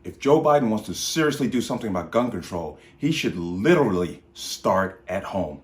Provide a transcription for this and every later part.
if Joe Biden wants to seriously do something about gun control, he should literally start at home.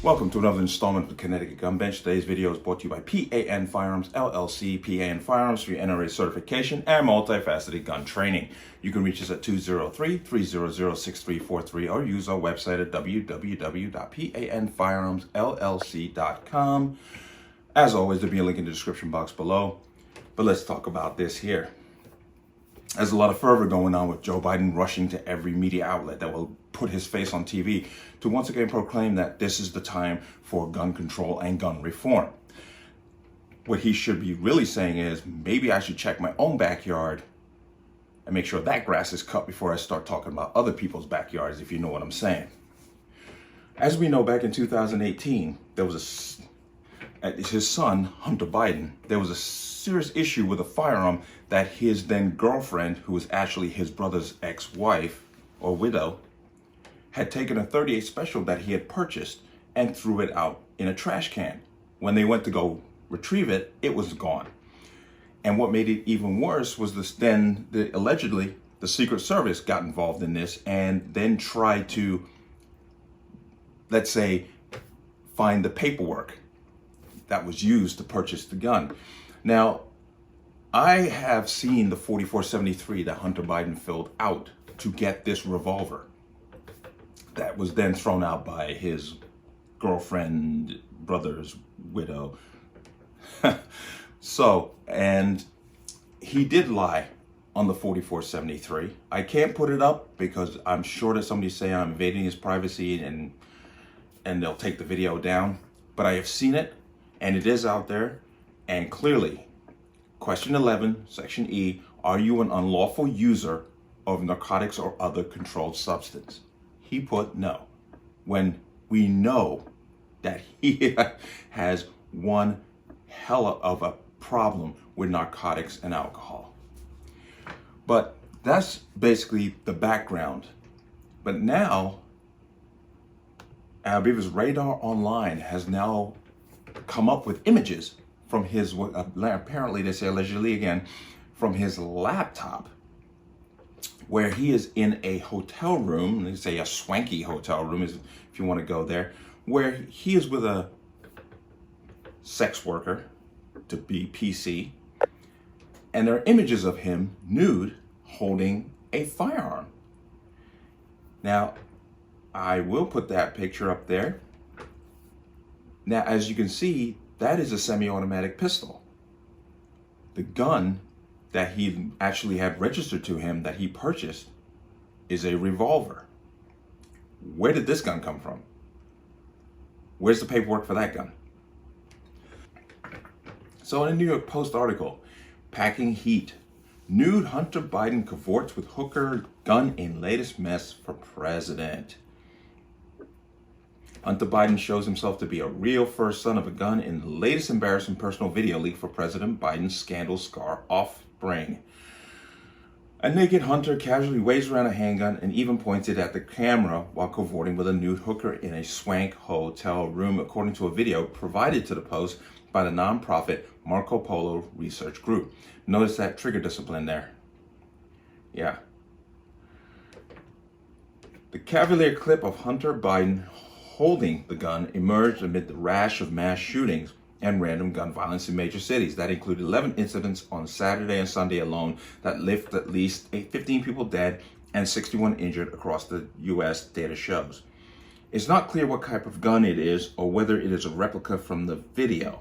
Welcome to another installment of the Connecticut Gun Bench. Today's video is brought to you by P.A.N. Firearms, LLC, P.A.N. Firearms for your NRA certification and multifaceted gun training. You can reach us at 203-300-6343 or use our website at www.panfirearmsllc.com. As always, there'll be a link in the description box below. But let's talk about this here. There's a lot of fervor going on with Joe Biden rushing to every media outlet that will put his face on TV to once again proclaim that this is the time for gun control and gun reform. What he should be really saying is, maybe I should check my own backyard and make sure that grass is cut before I start talking about other people's backyards, if you know what I'm saying. As we know, back in 2018, there was his son, Hunter Biden, there was a serious issue with a firearm that his then girlfriend, who was actually his brother's ex-wife or widow, had taken a .38 special that he had purchased and threw it out in a trash can. When they went to go retrieve it, it was gone. And what made it even worse was allegedly the Secret Service got involved in this and then tried to, let's say, find the paperwork that was used to purchase the gun. Now, I have seen the 4473 that Hunter Biden filled out to get this revolver that was then thrown out by his girlfriend, brother's widow. And he did lie on the 4473. I can't put it up because I'm sure that somebody say I'm invading his privacy and they'll take the video down. But I have seen it, and it is out there, and clearly, question 11, section E, are you an unlawful user of narcotics or other controlled substance? He put no, when we know that he has one hell of a problem with narcotics and alcohol. But that's basically the background. But now, I believe his Radar Online has now come up with images from his, apparently they say allegedly again, from his laptop, where he is in a hotel room, they say a swanky hotel room if you want to go there, where he is with a sex worker, to be PC, and there are images of him nude holding a firearm. Now, I will put that picture up there. Now, as you can see, that is a semi-automatic pistol. The gun that he actually had registered to him that he purchased is a revolver. Where did this gun come from? Where's the paperwork for that gun? So in a New York Post article, Packing Heat, nude Hunter Biden cavorts with hooker gun in latest mess for president. Hunter Biden shows himself to be a real first son of a gun in the latest embarrassing personal video leak for President Biden's scandal scar offspring. A naked Hunter casually waves around a handgun and even points it at the camera while cavorting with a nude hooker in a swank hotel room, according to a video provided to the Post by the nonprofit Marco Polo Research Group. Notice that trigger discipline there. Yeah. The cavalier clip of Hunter Biden holding the gun emerged amid the rash of mass shootings and random gun violence in major cities. That included 11 incidents on Saturday and Sunday alone that left at least 15 people dead and 61 injured across the U.S., data shows. It's not clear what type of gun it is or whether it is a replica from the video.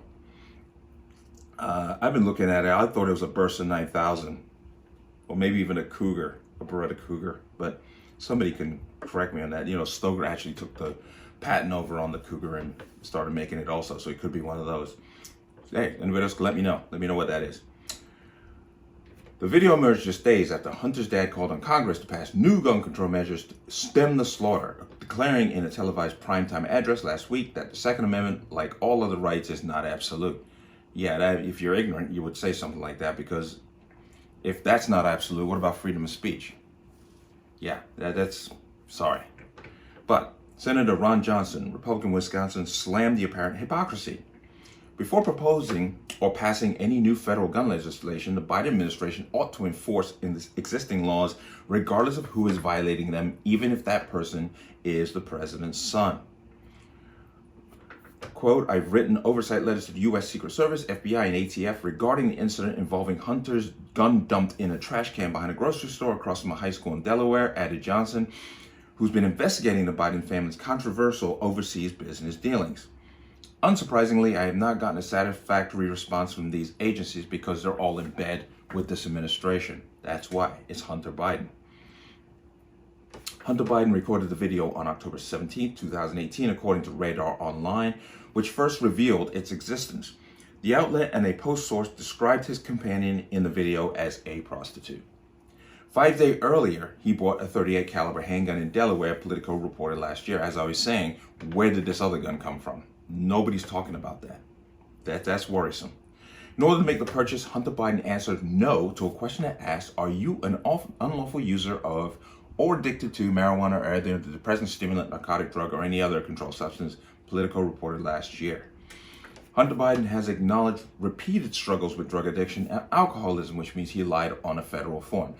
I've been looking at it. I thought it was a Bersa 9000 or maybe even a Cougar, a Beretta Cougar, but somebody can correct me on that. You know, Stoker actually took the patent over on the Cougar and started making it also, so it could be one of those. Hey, anybody else can let me know. Let me know what that is. The video emerged just days after Hunter's dad called on Congress to pass new gun control measures to stem the slaughter, declaring in a televised primetime address last week that the Second Amendment, like all other rights, is not absolute. Yeah, if you're ignorant, you would say something like that, because if that's not absolute, what about freedom of speech? Yeah, that's sorry. But Senator Ron Johnson, Republican Wisconsin, slammed the apparent hypocrisy. Before proposing or passing any new federal gun legislation, the Biden administration ought to enforce existing laws regardless of who is violating them, even if that person is the president's son. Quote, I've written oversight letters to the U.S. Secret Service, FBI, and ATF regarding the incident involving Hunter's gun dumped in a trash can behind a grocery store across from a high school in Delaware, added Johnson, who's been investigating the Biden family's controversial overseas business dealings. Unsurprisingly, I have not gotten a satisfactory response from these agencies because they're all in bed with this administration. That's why. It's Hunter Biden. Hunter Biden recorded the video on October 17, 2018, according to Radar Online, which first revealed its existence. The outlet and a Post source described his companion in the video as a prostitute. 5 days earlier, he bought a .38 caliber handgun in Delaware, Politico reported last year. As I was saying, where did this other gun come from? Nobody's talking about that. That's worrisome. In order to make the purchase, Hunter Biden answered no to a question that asked, are you an unlawful user of or addicted to marijuana or either the depressant, stimulant, narcotic drug, or any other controlled substance, Politico reported last year. Hunter Biden has acknowledged repeated struggles with drug addiction and alcoholism, which means he lied on a federal form.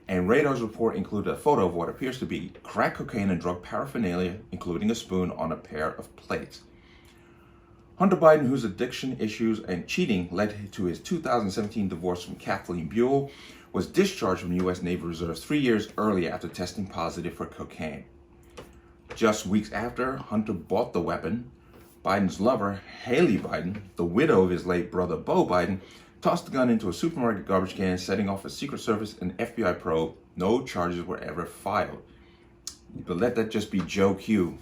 And Radar's report included a photo of what appears to be crack cocaine and drug paraphernalia, including a spoon on a pair of plates. Hunter Biden, whose addiction issues and cheating led to his 2017 divorce from Kathleen Beau, was discharged from the U.S. Navy Reserve 3 years earlier after testing positive for cocaine. Just weeks after Hunter bought the weapon, Biden's lover, Haley Biden, the widow of his late brother Beau Biden, tossed the gun into a supermarket garbage can, setting off a Secret Service and FBI probe. No charges were ever filed. But let that just be Joe Q.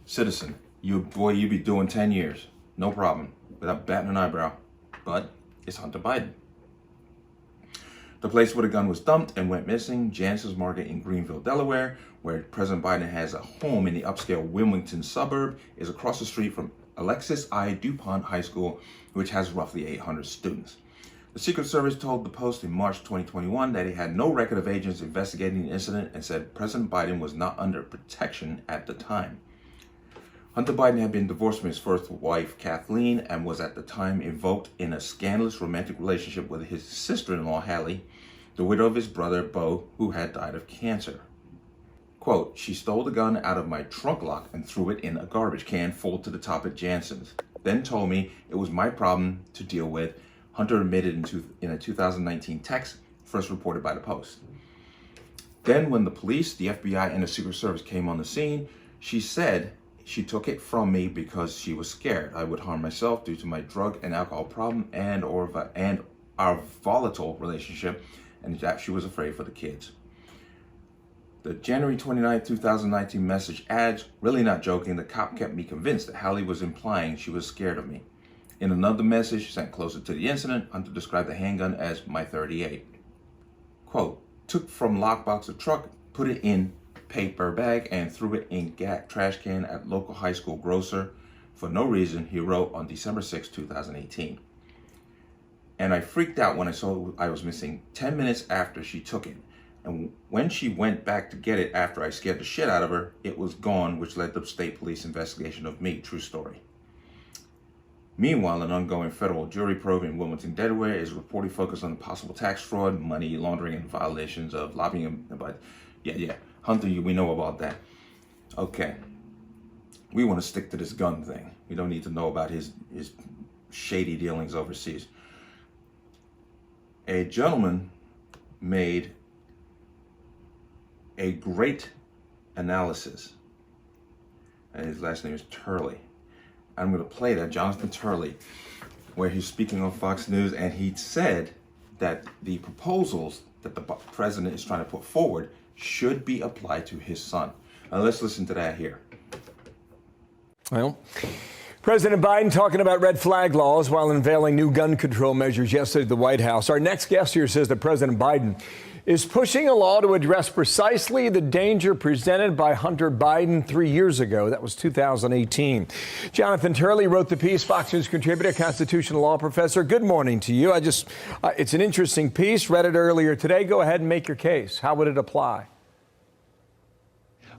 Citizen. You'd be doing 10 years. No problem. Without batting an eyebrow. But it's Hunter Biden. The place where the gun was dumped and went missing, Jansen's Market in Greenville, Delaware, where President Biden has a home in the upscale Wilmington suburb, is across the street from Alexis I. DuPont High School, which has roughly 800 students. The Secret Service told the Post in March 2021 that it had no record of agents investigating the incident and said President Biden was not under protection at the time. Hunter Biden had been divorced from his first wife, Kathleen, and was at the time invoked in a scandalous romantic relationship with his sister-in-law, Hallie, the widow of his brother, Beau, who had died of cancer. Quote, she stole the gun out of my trunk lock and threw it in a garbage can full to the top at Jansen's. Then told me it was my problem to deal with, Hunter admitted in a 2019 text, first reported by the Post. Then when the police, the FBI, and the Secret Service came on the scene, she said she took it from me because she was scared I would harm myself due to my drug and alcohol problem and our volatile relationship, and that she was afraid for the kids. The January 29, 2019 message adds, really not joking, the cop kept me convinced that Hallie was implying she was scared of me. In another message sent closer to the incident, Hunter described the handgun as my .38. Quote, took from lockbox of truck, put it in paper bag, and threw it in trash can at local high school grocer for no reason, he wrote on December 6, 2018. And I freaked out when I saw I was missing 10 minutes after she took it. And when she went back to get it after I scared the shit out of her, it was gone, which led to state police investigation of me. True story. Meanwhile, an ongoing federal jury probe in Wilmington, Delaware is reportedly focused on possible tax fraud, money laundering, and violations of lobbying. But yeah, Hunter, we know about that. Okay. We want to stick to this gun thing. We don't need to know about his shady dealings overseas. A gentleman made a great analysis, and his last name is Turley. I'm going to play that, Jonathan Turley, where he's speaking on Fox News, and he said that the proposals that the president is trying to put forward should be applied to his son. Now let's listen to that here. Well, President Biden talking about red flag laws while unveiling new gun control measures yesterday at the White House. Our next guest here says that President Biden is pushing a law to address precisely the danger presented by Hunter Biden 3 years ago. That was 2018. Jonathan Turley wrote the piece, Fox News contributor, constitutional law professor. Good morning to you. It's an interesting piece. Read it earlier today. Go ahead and make your case. How would it apply?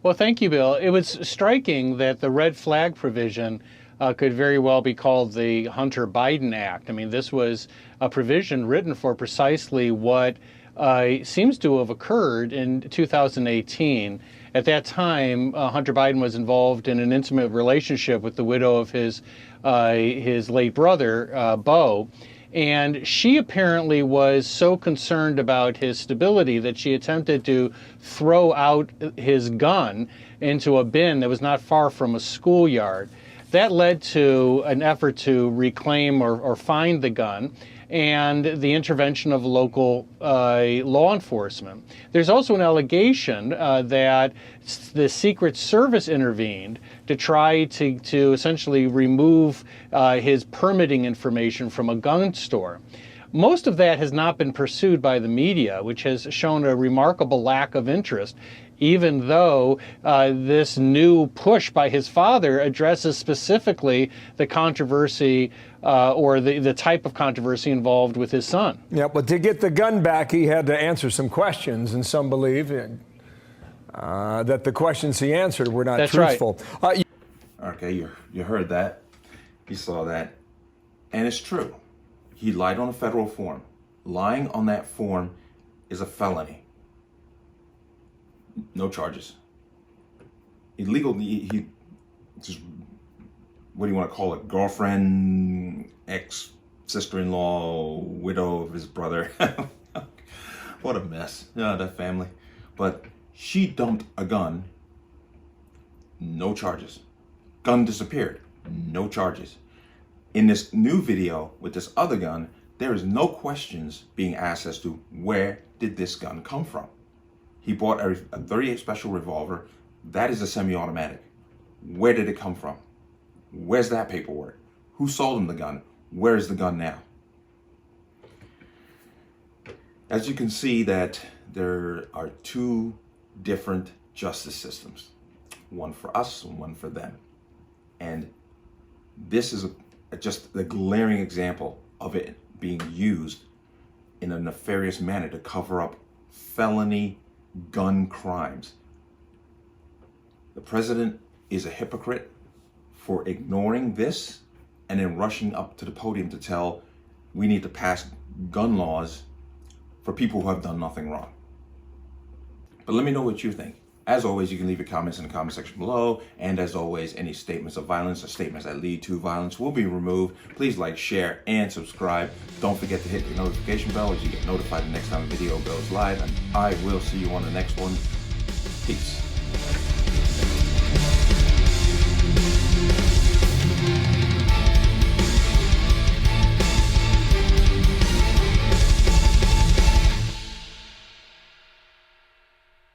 Well, thank you, Bill. It was striking that the red flag provision could very well be called the Hunter Biden Act. I mean, this was a provision written for precisely what seems to have occurred in 2018. At that time, Hunter Biden was involved in an intimate relationship with the widow of his late brother, Beau. And she apparently was so concerned about his stability that she attempted to throw out his gun into a bin that was not far from a schoolyard. That led to an effort to reclaim or find the gun and the intervention of local law enforcement. There's also an allegation that the Secret Service intervened to try to essentially remove his permitting information from a gun store. Most of that has not been pursued by the media, which has shown a remarkable lack of interest, even though this new push by his father addresses specifically the controversy or the type of controversy involved with his son. Yeah, but to get the gun back, he had to answer some questions, and some believe that the questions he answered were not truthful. Right. Okay, you heard that. You saw that. And it's true. He lied on a federal form. Lying on that form is a felony. No charges. Illegal, he just, what do you want to call it? Girlfriend, ex, sister-in-law, widow of his brother. What a mess. Yeah, that family. But she dumped a gun. No charges. Gun disappeared. No charges. In this new video with this other gun, there is no questions being asked as to where did this gun come from. He bought a 38 special revolver. That is a semi-automatic. Where did it come from? Where's that paperwork? Who sold him the gun? Where is the gun now? As you can see, that there are two different justice systems. One for us and one for them. And this is just a glaring example of it being used in a nefarious manner to cover up felony gun crimes. The president is a hypocrite for ignoring this and then rushing up to the podium to tell we need to pass gun laws for people who have done nothing wrong. But let me know what you think. As always, you can leave your comments in the comment section below. And as always, any statements of violence or statements that lead to violence will be removed. Please like, share, and subscribe. Don't forget to hit the notification bell as you get notified the next time a video goes live. And I will see you on the next one. Peace.